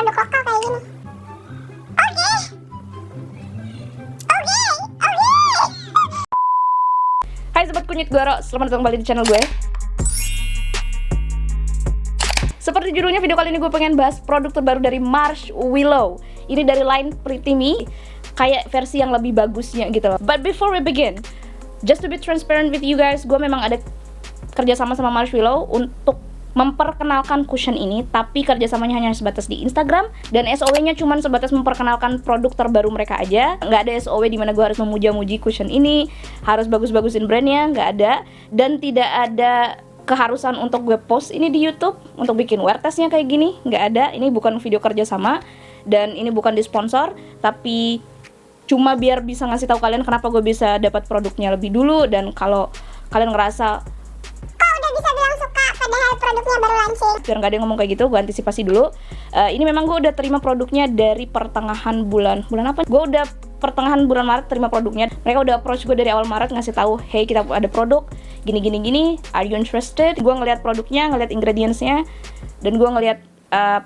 produk lokal kayak gini. Oke. Hai sobat kunyit Goro, selamat datang kembali di channel gue. Seperti judulnya, video kali ini gue pengen bahas produk terbaru dari Marshwillow. Ini dari line Pretty Me, kayak versi yang lebih bagusnya gitu loh. But before we begin, just to be transparent with you guys, gue memang ada kerjasama sama Marshwillow untuk memperkenalkan cushion ini, tapi kerjasamanya hanya sebatas di Instagram, dan SOW-nya cuma sebatas memperkenalkan produk terbaru mereka aja. Nggak ada SOW dimana gue harus memuja-muji cushion ini, harus bagus-bagusin brandnya, nggak ada. Dan tidak ada keharusan untuk gue post ini di YouTube, untuk bikin wear testnya kayak gini, nggak ada. Ini bukan video kerjasama, dan ini bukan disponsor, tapi cuma biar bisa ngasih tahu kalian kenapa gue bisa dapat produknya lebih dulu. Dan kalau kalian ngerasa Bisa bilang suka padahal produknya baru launching, biar nggak ada yang ngomong kayak gitu, gue antisipasi dulu. Ini memang gue udah terima produknya dari pertengahan bulan apa? Gue udah pertengahan bulan Maret terima produknya. Mereka udah approach gue dari awal Maret, ngasih tahu, hey kita ada produk gini, are you interested? Gue ngeliat produknya, ngeliat ingredientsnya, dan gue ngeliat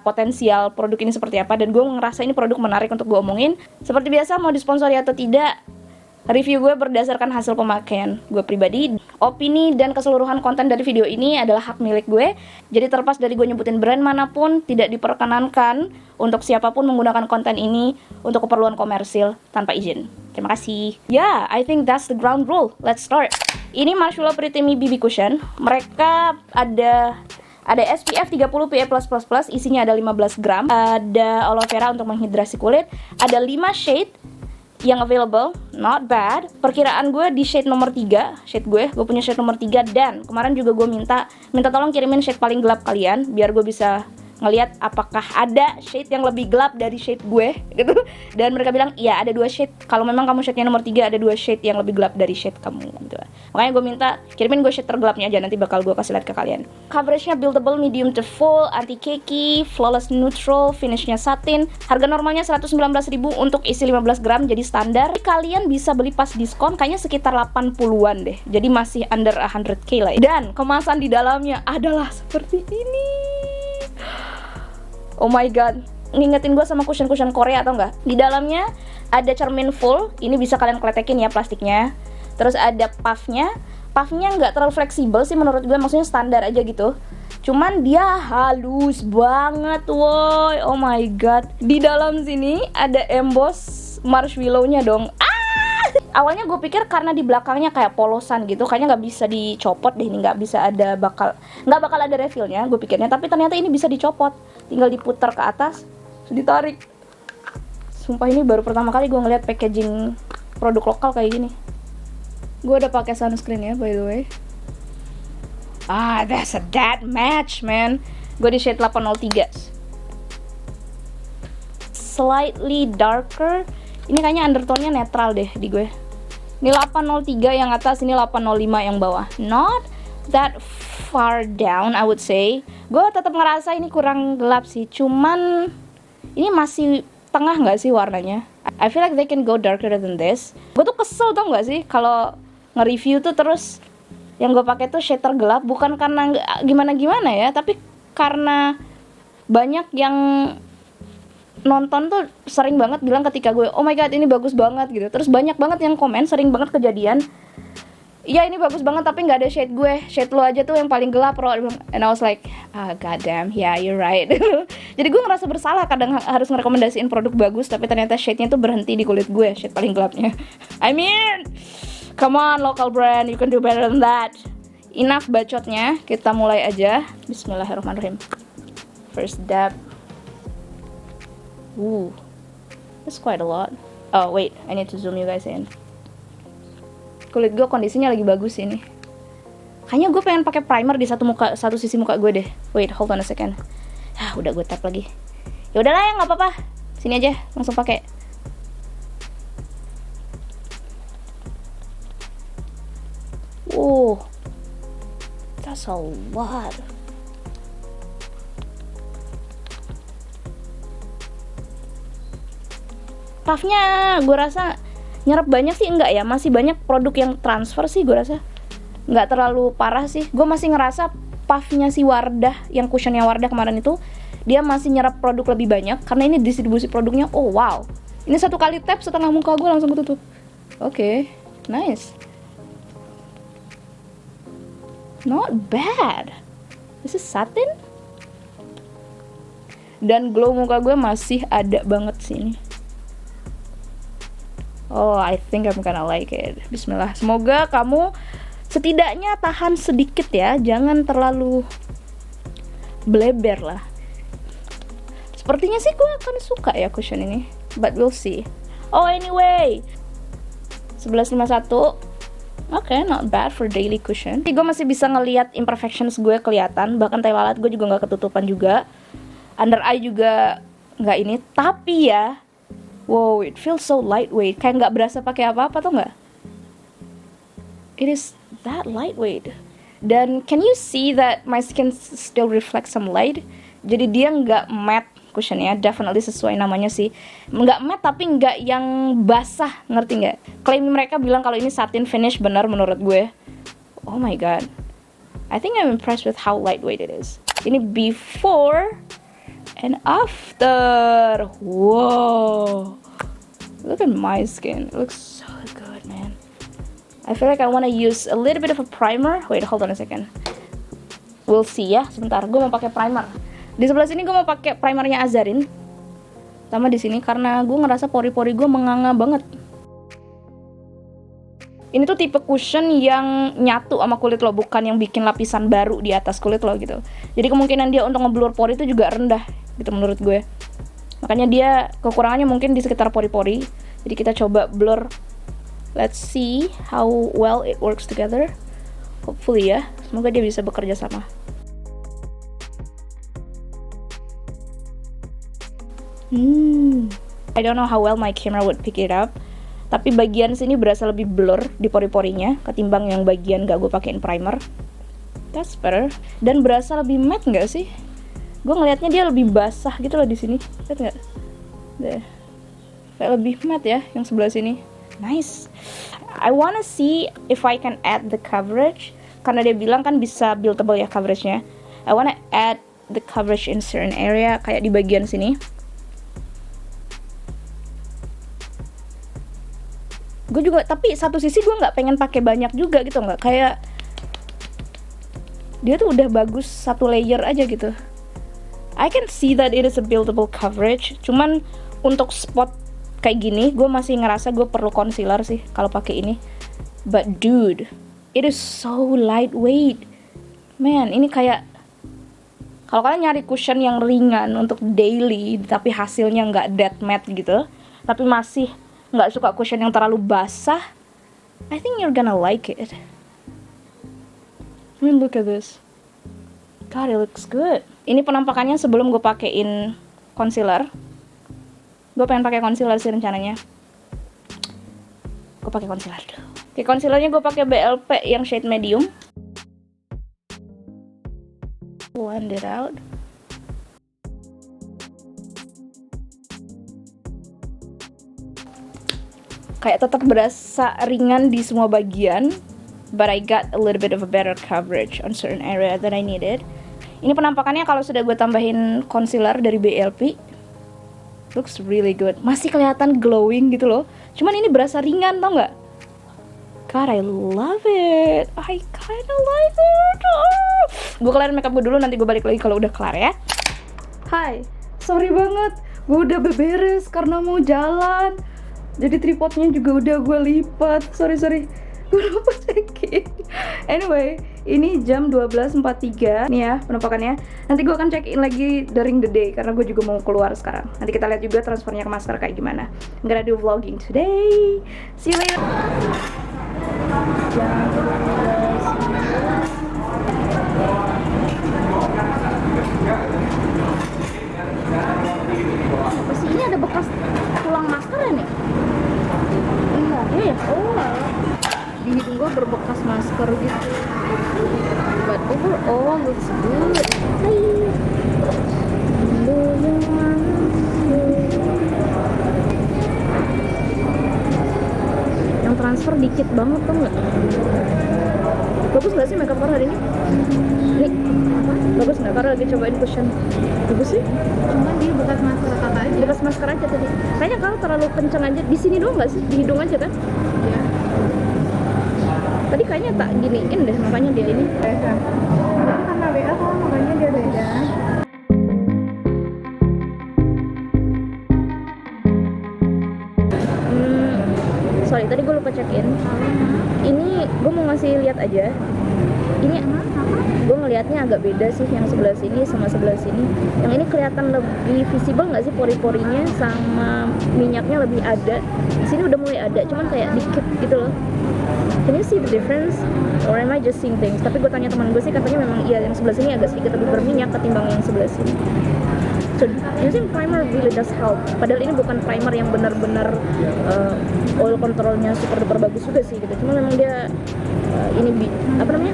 potensial produk ini seperti apa, dan gue ngerasa ini produk menarik untuk gue omongin. Seperti biasa, mau disponsori atau tidak, review gue berdasarkan hasil pemakaian gue pribadi. Opini dan keseluruhan konten dari video ini adalah hak milik gue. Jadi terlepas dari gue nyebutin brand manapun, tidak diperkenankan untuk siapapun menggunakan konten ini untuk keperluan komersil tanpa izin. Terima kasih. Yeah, I think that's the ground rule. Let's start. Ini Marshwillow Pretty Me BB Cushion. Mereka ada SPF 30 PA+++, isinya ada 15 gram. Ada aloe vera untuk menghidrasi kulit. Ada 5 shade yang available, not bad. Perkiraan gue di shade nomor 3, shade gue punya shade nomor 3. Dan kemarin juga gue minta tolong kirimin shade paling gelap kalian, biar gue bisa ngelihat apakah ada shade yang lebih gelap dari shade gue gitu. Dan mereka bilang, iya ada 2 shade. Kalau memang kamu shade-nya nomor 3, ada 2 shade yang lebih gelap dari shade kamu gitu. Makanya gue minta kirimin gue shade tergelapnya aja, nanti bakal gue kasih lihat ke kalian. Coveragenya buildable, medium to full, anti cakey, flawless neutral, finishnya satin. Harga normalnya 119.000 untuk isi 15 gram, jadi standar. Kalian bisa beli pas diskon, kayaknya sekitar 80-an deh. Jadi masih under 100k lah. Dan kemasan di dalamnya adalah seperti ini. Oh my god, ngingetin gue sama cushion-cushion Korea atau enggak? Di dalamnya ada cermin full, ini bisa kalian kletekin ya plastiknya. Terus ada puffnya nggak terlalu fleksibel sih menurut gue, maksudnya standar aja gitu. Cuman dia halus banget, woy, oh my god. Di dalam sini ada emboss Marshwillow-nya dong. Awalnya gue pikir karena di belakangnya kayak polosan gitu, kayaknya nggak bisa dicopot deh, ini nggak bakal ada refillnya, gue pikirnya. Tapi ternyata ini bisa dicopot, tinggal diputar ke atas, terus ditarik. Sumpah ini baru pertama kali gue ngeliat packaging produk lokal kayak gini. Gue udah pakai sunscreen ya, by the way. That's a dead match, man. Gue di shade 803. Slightly darker. Ini kayaknya undertone-nya netral deh di gue. Ini 803 yang atas, ini 805 yang bawah. Not that far down, I would say. Gue tetap ngerasa ini kurang gelap sih. Cuman ini masih tengah nggak sih warnanya? I feel like they can go darker than this. Gue tuh kesel tau nggak sih kalau nge-review tuh terus yang gue pakai tuh shade tergelap. Bukan karena gimana-gimana ya, tapi karena banyak yang nonton tuh sering banget bilang ketika gue, oh my god ini bagus banget gitu. Terus banyak banget yang komen, sering banget kejadian, iya ini bagus banget tapi nggak ada shade gue, shade lo aja tuh yang paling gelap bro. And I was like, god damn, yeah you're right. Jadi gue ngerasa bersalah kadang harus ngerekomendasiin produk bagus tapi ternyata shade-nya tuh berhenti di kulit gue, shade paling gelapnya. I mean, come on local brand, you can do better than that. Enough bacotnya, kita mulai aja. Bismillahirrahmanirrahim. First dab. That's quite a lot. Oh wait, I need to zoom you guys in. Kulit gue kondisinya lagi bagus ini. Kayaknya gue pengen pakai primer di satu sisi muka gue deh. Wait, hold on a second. Udah gue tap lagi. Ya udahlah ya, nggak apa-apa. Sini aja, langsung pakai. That's a lot. Puffnya gue rasa nyerap banyak sih enggak ya, masih banyak produk yang transfer sih gue rasa. Nggak terlalu parah sih. Gue masih ngerasa puffnya si Wardah, yang cushionnya Wardah kemarin itu, dia masih nyerap produk lebih banyak karena ini distribusi produknya. Oh wow, ini satu kali tap setengah muka gue langsung ketutup. Oke, nice, not bad. This is satin. Dan glow muka gue masih ada banget sini. Oh, I think I'm gonna like it. Bismillah. Semoga kamu setidaknya tahan sedikit ya. Jangan terlalu bleber lah. Sepertinya sih gue akan suka ya cushion ini. But we'll see. Oh, anyway. 1151. Oke, not bad for daily cushion. Gue masih bisa ngelihat imperfections gue kelihatan. Bahkan tai lalat gue juga nggak ketutupan juga. Under eye juga nggak ini. Tapi ya, wow, it feels so lightweight. Kayak nggak berasa pakai apa-apa tuh nggak? It is that lightweight. Dan can you see that my skin still reflects some light? Jadi dia nggak matte cushionnya, definitely sesuai namanya sih. Nggak matte tapi nggak yang basah, ngerti nggak? Klaim mereka bilang kalau ini satin finish, benar menurut gue. Oh my god, I think I'm impressed with how lightweight it is. Ini before and after. Wow, look at my skin. It looks so good, man. I feel like I want to use a little bit of a primer. Wait, hold on a second. We'll see ya. Sebentar, gue mau pakai primer. Di sebelah sini gue mau pakai primernya Azarin. Sama di sini karena gue ngerasa pori-pori gue menganga banget. Ini tuh tipe cushion yang nyatu sama kulit lo, bukan yang bikin lapisan baru di atas kulit lo gitu. Jadi kemungkinan dia untuk ngeblur pori itu juga rendah gitu menurut gue. Makanya dia kekurangannya mungkin di sekitar pori-pori. Jadi kita coba blur. Let's see how well it works together. Hopefully ya, semoga dia bisa bekerja sama. I don't know how well my camera would pick it up. Tapi bagian sini berasa lebih blur di pori-porinya ketimbang yang bagian gak gue pakein primer. That's better. Dan berasa lebih matte nggak sih? Gue ngelihatnya dia lebih basah gitu loh di sini. Lihat nggak? Deh. Kayak lebih matte ya yang sebelah sini. Nice. I wanna see if I can add the coverage. Karena dia bilang kan bisa buildable ya coveragenya. I wanna add the coverage in certain area, kayak di bagian sini. Gue juga, tapi satu sisi gue nggak pengen pakai banyak juga gitu, nggak kayak dia tuh udah bagus satu layer aja gitu. I can see that it is a buildable coverage, cuman untuk spot kayak gini gue masih ngerasa gue perlu concealer sih kalau pakai ini. But dude, it is so lightweight, man. Ini kayak kalau kalian nyari cushion yang ringan untuk daily tapi hasilnya nggak dead matte gitu, tapi masih nggak suka cushion yang terlalu basah, I think you're gonna like it. I mean, look at this. God, it looks good. Ini penampakannya sebelum gue pakein concealer. Gue pengen pakai concealer sih rencananya. Gue pakai concealer dulu. Oke, concealernya gue pakai BLP yang shade medium. Blend it out. Kayak tetap berasa ringan di semua bagian, but I got a little bit of a better coverage on certain area that I needed. Ini penampakannya kalau sudah gue tambahin concealer dari BLP. Looks really good. Masih kelihatan glowing gitu loh. Cuman ini berasa ringan, tau nggak? God, I love it. I kinda like it. Gue kelarin makeup gue dulu, nanti gue balik lagi kalau udah kelar ya. Hai, sorry banget. Gue udah beberes karena mau jalan. Jadi tripodnya juga udah gue lipat. Sorry. Gue lupa cekin. Anyway, ini jam 12.43. Nih ya penampakannya. Nanti gue akan check in lagi during the day karena gue juga mau keluar sekarang. Nanti kita lihat juga transfernya ke masker kayak gimana. I'm gonna do vlogging today. See you later. Apa sih ini ada bekas tulang masker ya nih? Iya ya. Oh, di hidung gue berbekas masker gitu. But overall looks good. Hai. Yang transfer dikit banget tuh nggak? Bagus nggak sih makeup hari ini? Nih, apa? Bagus nggak? Karena lagi cobain cushion. Bagus sih. Cuma dia bekas masker kakak aja. Bekas masker aja tadi. Kayaknya kalau terlalu kenceng aja di sini doang nggak sih? Di hidung aja kan? Iya. Tadi kayaknya tak giniin deh, makanya dia ini. Beda. Tapi karena WA kok makanya dia beda. Sorry, tadi gue lupa check-in. Ini gue mau ngasih lihat aja. Ini gue ngelihatnya agak beda sih, yang sebelah sini sama sebelah sini. Yang ini kelihatan lebih visible nggak sih pori-porinya, sama minyaknya lebih ada. Di sini udah mulai ada, cuman kayak dikit gitu loh. Can you see the difference? Or am I just seeing things? Tapi gue tanya teman gue sih, katanya memang iya, yang sebelah sini agak sedikit lebih berminyak ketimbang yang sebelah sini. So, using primer really does help. Padahal ini bukan primer yang benar-benar oil controlnya super duper bagus juga sih gitu. Cuma memang dia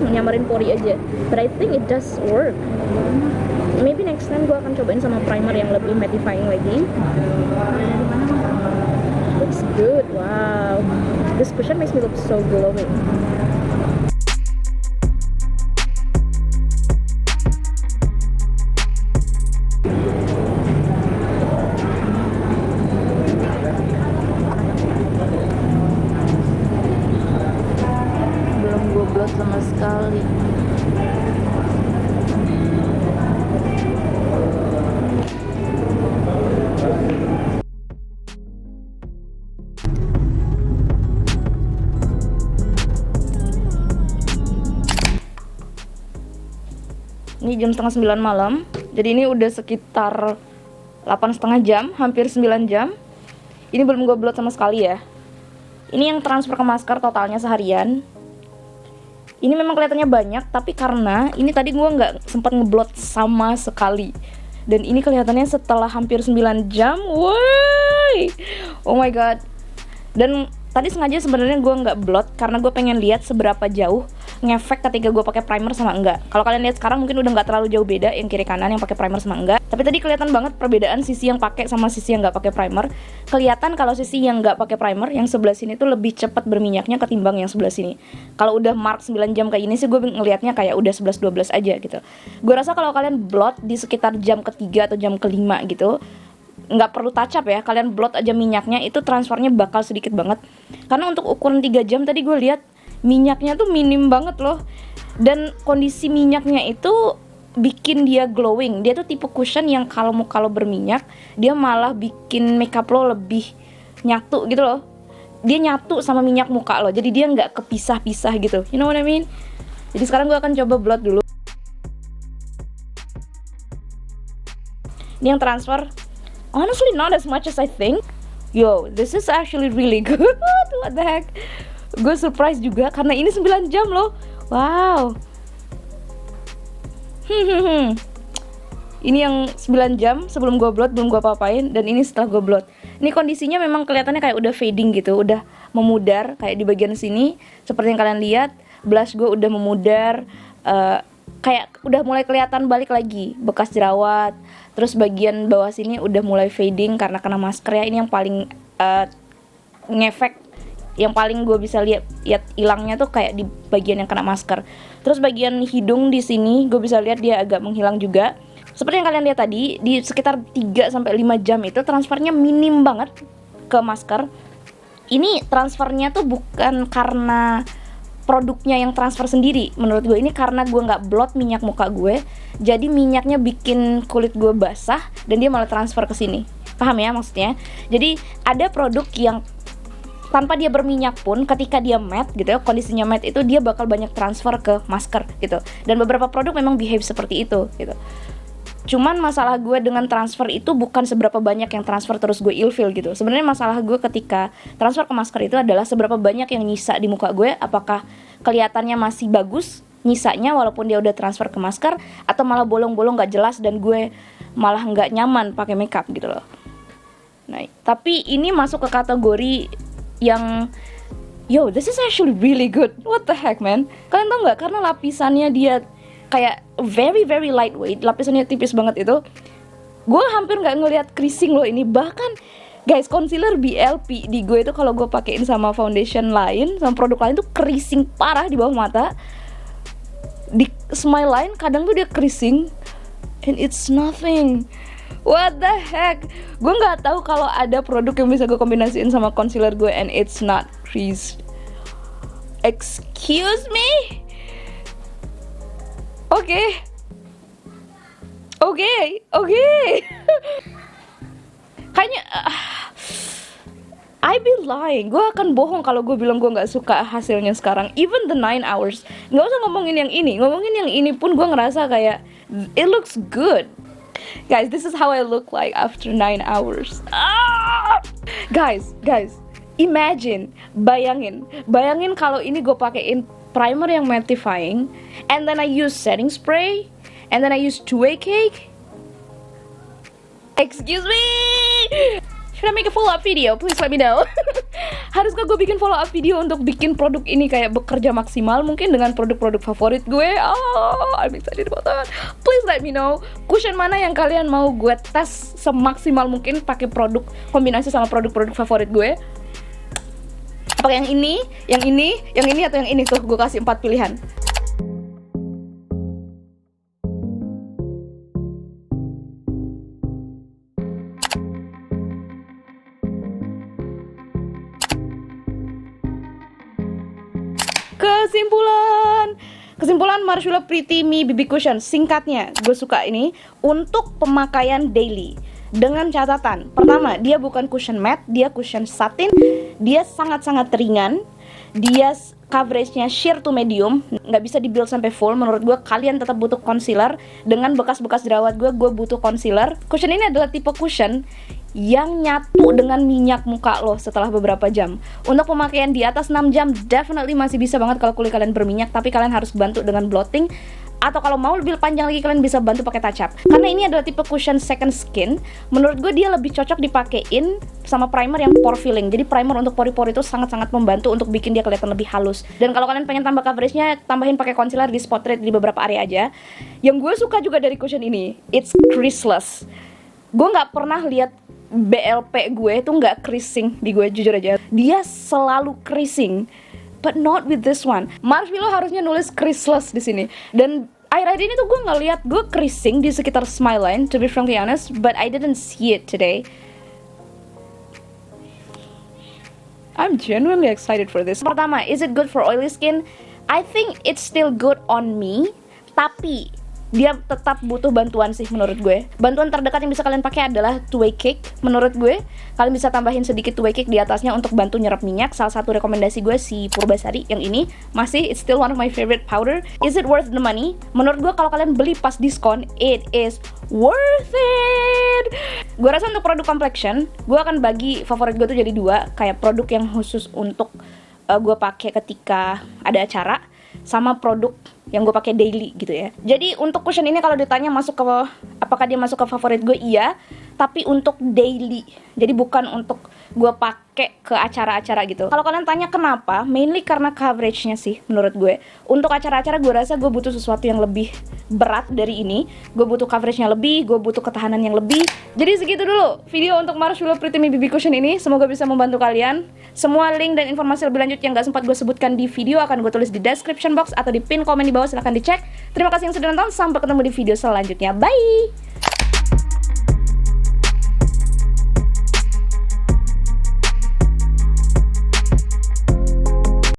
menyamarin pori aja. But I think it does work. Maybe next time gue akan cobain sama primer yang lebih mattifying lagi. Looks good. Wow. This cushion makes me look so glowing. Sama sekali. Ini jam 8:30 malam. Jadi ini udah sekitar 8,5 jam, hampir 9 jam. Ini belum gue blot sama sekali ya. Ini yang transfer ke masker totalnya seharian. Ini memang kelihatannya banyak, tapi karena ini tadi gue nggak sempat ngeblot sama sekali. Dan ini kelihatannya setelah hampir 9 jam, woi, oh my god. Dan tadi sengaja sebenarnya gue nggak blot karena gue pengen lihat seberapa jauh ngefek ketika gue pakai primer sama enggak. Kalau kalian lihat sekarang mungkin udah nggak terlalu jauh beda yang kiri kanan yang pakai primer sama enggak. Tapi tadi kelihatan banget perbedaan sisi yang pakai sama sisi yang nggak pakai primer. Kelihatan kalau sisi yang nggak pakai primer yang sebelah sini tuh lebih cepat berminyaknya ketimbang yang sebelah sini. Kalau udah mark 9 jam kayak ini sih gue ngelihatnya kayak udah 11-12 aja gitu. Gue rasa kalau kalian blot di sekitar jam ketiga atau jam kelima gitu, nggak perlu touch up ya, kalian blot aja minyaknya, itu transfernya bakal sedikit banget. Karena untuk ukuran 3 jam tadi gue lihat minyaknya tuh minim banget loh. Dan kondisi minyaknya itu bikin dia glowing. Dia tuh tipe cushion yang kalau berminyak dia malah bikin makeup lo lebih nyatu gitu loh. Dia nyatu sama minyak muka lo, jadi dia nggak kepisah-pisah gitu. You know what I mean? Jadi sekarang gue akan coba blot dulu. Ini yang transfer. Honestly, not as much as I think. Yo, this is actually really good. What the heck? Gue surprise juga karena ini 9 jam loh. Wow. Ini yang 9 jam sebelum gue blot, belum gue apa-apain. Dan ini setelah gue blot. Ini kondisinya memang kelihatannya kayak udah fading gitu, udah memudar kayak di bagian sini. Seperti yang kalian lihat, blush gue udah memudar. Kayak udah mulai kelihatan balik lagi bekas jerawat. Terus bagian bawah sini udah mulai fading karena kena masker ya. Ini yang paling ngefek, yang paling gue bisa lihat hilangnya tuh kayak di bagian yang kena masker. Terus bagian hidung di sini gue bisa lihat dia agak menghilang juga. Seperti yang kalian lihat tadi, di sekitar 3-5 jam itu transfernya minim banget ke masker. Ini transfernya tuh bukan karena produknya yang transfer sendiri, menurut gue ini karena gue nggak blot minyak muka gue, jadi minyaknya bikin kulit gue basah dan dia malah transfer ke sini. Paham ya maksudnya? Jadi ada produk yang tanpa dia berminyak pun ketika dia matte gitu ya, kondisinya matte itu dia bakal banyak transfer ke masker gitu. Dan beberapa produk memang behave seperti itu gitu. Cuman masalah gue dengan transfer itu bukan seberapa banyak yang transfer terus gue ilfeel gitu. Sebenarnya masalah gue ketika transfer ke masker itu adalah seberapa banyak yang nyisa di muka gue. Apakah kelihatannya masih bagus nyisanya walaupun dia udah transfer ke masker, atau malah bolong-bolong gak jelas dan gue malah gak nyaman pakai makeup gitu loh. Nah, tapi ini masuk ke kategori yang yo, this is actually really good. What the heck man? Kalian tau gak? Karena lapisannya dia kayak very very lightweight, lapisannya tipis banget itu, gue hampir nggak ngelihat creasing loh ini. Bahkan guys, concealer BLP di gue itu kalau gue pakein sama foundation lain, sama produk lain tuh creasing parah di bawah mata. Di smile line kadang tuh dia creasing. and it's nothing. What the heck? Gue nggak tahu kalau ada produk yang bisa gue kombinasiin sama concealer gue and it's not creased. Excuse me? Oke. Kayaknya I be lying. Gue akan bohong kalau gue bilang gue nggak suka hasilnya sekarang. Even the 9 hours. Nggak usah ngomongin yang ini. Ngomongin yang ini pun gue ngerasa kayak it looks good. Guys, this is how I look like after 9 hours. Guys, bayangin kalau ini gue pakein primer yang mattifying, and then I use setting spray, and then I use two-way cake. Excuse me. Should I make a follow-up video? Please let me know. Haruskah gue bikin follow-up video untuk bikin produk ini kayak bekerja maksimal mungkin dengan produk-produk favorit gue? I'm excited about that. Please let me know cushion mana yang kalian mau gue tes semaksimal mungkin pakai produk kombinasi sama produk-produk favorit gue. Apakah yang ini, atau yang ini? Tuh gue kasih 4 pilihan. Kesimpulan Marshmallow Pretty Me BB Cushion, singkatnya gue suka ini untuk pemakaian daily dengan catatan. Pertama, dia bukan cushion matte, dia cushion satin, dia sangat-sangat ringan, dia coveragenya sheer to medium, nggak bisa di-build sampai full. Menurut gue kalian tetap butuh concealer. Dengan bekas-bekas jerawat gue butuh concealer. Cushion ini adalah tipe cushion yang nyatu dengan minyak muka lo setelah beberapa jam. Untuk pemakaian di atas 6 jam definitely masih bisa banget kalau kulit kalian berminyak, tapi kalian harus bantu dengan blotting. Atau kalau mau lebih panjang lagi kalian bisa bantu pakai touch up. Karena ini adalah tipe cushion second skin, menurut gue dia lebih cocok dipakein sama primer yang pore filling. Jadi primer untuk pori-pori itu sangat-sangat membantu untuk bikin dia kelihatan lebih halus. Dan kalau kalian pengen tambah coveragenya, tambahin pakai concealer di spot rate di beberapa area aja. Yang gue suka juga dari cushion ini, it's creaseless. Gue nggak pernah lihat BLP gue itu nggak creasing di gue, jujur aja. Dia selalu creasing, but not with this one. Marshmallow harusnya nulis creaseless di sini. Dan akhir-akhir ini tuh gue ngeliat gue creasing di sekitar smile line, to be frankly honest, but I didn't see it today. I'm genuinely excited for this. Pertama, is it good for oily skin? I think it's still good on me, tapi dia tetap butuh bantuan sih menurut gue. Bantuan terdekat yang bisa kalian pakai adalah two-way cake. Menurut gue, kalian bisa tambahin sedikit two-way cake di atasnya untuk bantu nyerap minyak. Salah satu rekomendasi gue si Purbasari yang ini. Masih, it's still one of my favorite powder. Is it worth the money? Menurut gue kalau kalian beli pas diskon, it is worth it. Gue rasa untuk produk complexion, gue akan bagi favorit gue tuh jadi 2. Kayak produk yang khusus untuk gue pakai ketika ada acara, sama produk yang gue pakai daily gitu ya. Jadi untuk cushion ini kalau ditanya masuk ke apakah dia masuk ke favorit gue, iya, tapi untuk daily. Jadi bukan untuk gue pakai ke acara-acara gitu. Kalau kalian tanya kenapa, mainly karena coveragenya sih menurut gue. Untuk acara-acara gue rasa gue butuh sesuatu yang lebih berat dari ini. Gue butuh coveragenya lebih, gue butuh ketahanan yang lebih. Jadi segitu dulu video untuk Marshmallow Pretty Me BB Cushion ini. Semoga bisa membantu kalian. Semua link dan informasi lebih lanjut yang gak sempat gue sebutkan di video akan gue tulis di description box atau di pin komen di bawah, silahkan dicek. Terima kasih yang sudah nonton, sampai ketemu di video selanjutnya. Bye!